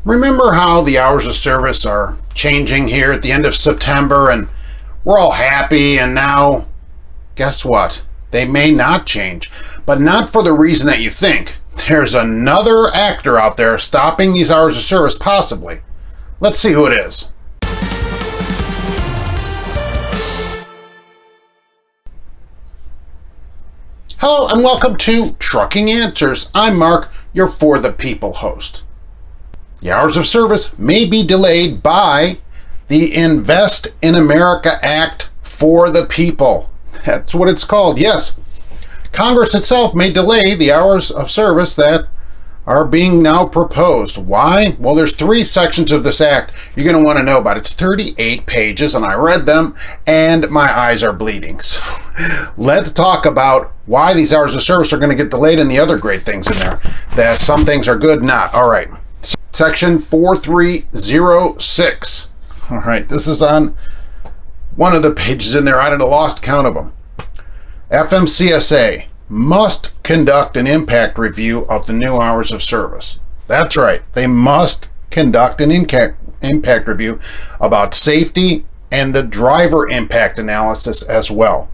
Remember how the hours of service are changing here at the end of September and we're all happy, and now guess what? They may not change, but not for the reason that you think. There's another actor out there stopping these hours of service, possibly. Let's see who it is. Hello and welcome to Trucking Answers. I'm Mark, your For the People host. The hours of service may be delayed by the Invest in America Act for the People. That's what it's called, yes. Congress itself may delay the hours of service that are being now proposed. Why? Well, there's 3 sections of this act you're going to want to know about. It's 38 pages, and I read them, and my eyes are bleeding. So let's talk about why these hours of service are going to get delayed and the other great things in there. That some things are good, not. All right. Section 4306. All right, this is on one of the pages in there. I had lost count of them. Fmcsa must conduct an impact review of the new hours of service. That's right. They must conduct an impact review about safety and the driver impact analysis as well.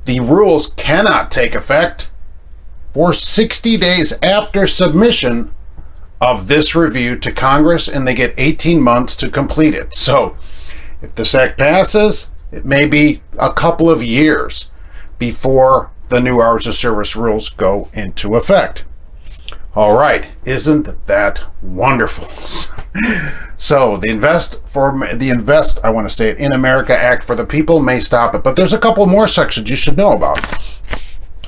The rules cannot take effect for 60 days after submission of this review to Congress, and they get 18 months to complete it. So if this act passes, it may be a couple of years before the new hours of service rules go into effect. All right, isn't that wonderful? So the Invest in America Act for the People may stop it, but there's a couple more sections you should know about.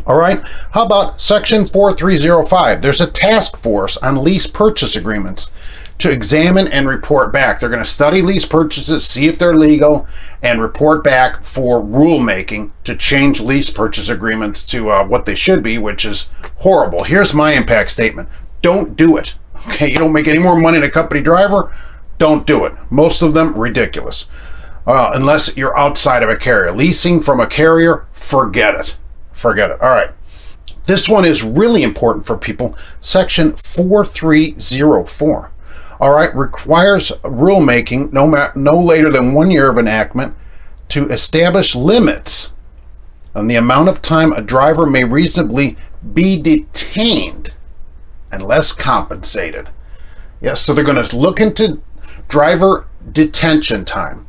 All right, how about Section 4305? There's a task force on lease purchase agreements to examine and report back. They're going to study lease purchases, see if they're legal, and report back for rulemaking to change lease purchase agreements to what they should be, which is horrible. Here's my impact statement. Don't do it. Okay, you don't make any more money than a company driver, don't do it. Most of them, ridiculous. Unless you're outside of a carrier. Leasing from a carrier, forget it. Forget it. All right. This one is really important for people. Section 4304. All right, requires rulemaking no later than 1 year of enactment to establish limits on the amount of time a driver may reasonably be detained unless compensated. Yes, so they're going to look into driver detention time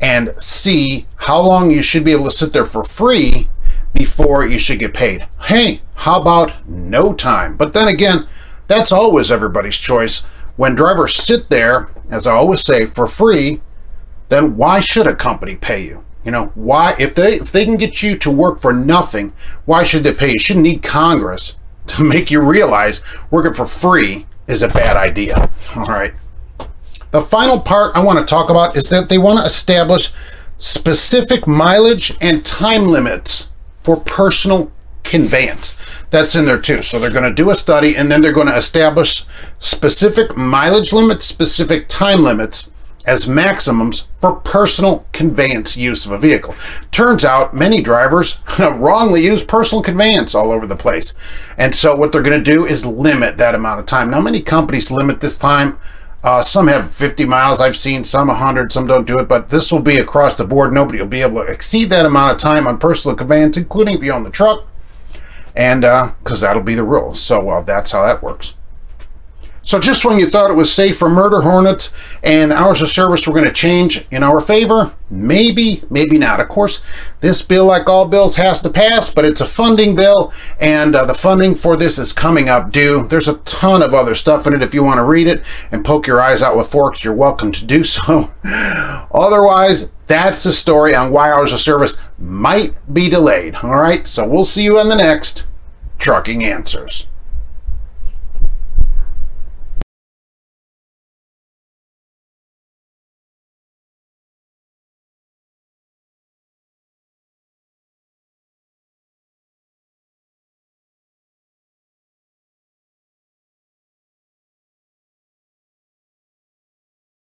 and see how long you should be able to sit there for free before you should get paid. Hey, how about no time? But then again, that's always everybody's choice. When drivers sit there, as I always say, for free, then why should a company pay you? You know, why, if they can get you to work for nothing, why should they pay you? You shouldn't need Congress to make you realize working for free is a bad idea. All right. The final part I want to talk about is that they want to establish specific mileage and time limits for personal conveyance. That's in there too. So they're going to do a study, and then they're going to establish specific mileage limits, specific time limits as maximums for personal conveyance use of a vehicle. Turns out many drivers wrongly use personal conveyance all over the place. And so what they're going to do is limit that amount of time. Now, many companies limit this time. Some have 50 miles. I've seen some 100, some don't do it, but this will be across the board. Nobody will be able to exceed that amount of time on personal conveyance, including if you own the truck, and because that'll be the rule. So that's how that works. So just when you thought it was safe for murder hornets and the hours of service were going to change in our favor, maybe, maybe not. Of course, this bill, like all bills, has to pass, but it's a funding bill, and the funding for this is coming up due. There's a ton of other stuff in it. If you want to read it and poke your eyes out with forks, you're welcome to do so. Otherwise, that's the story on why hours of service might be delayed. All right, so we'll see you in the next Trucking Answers.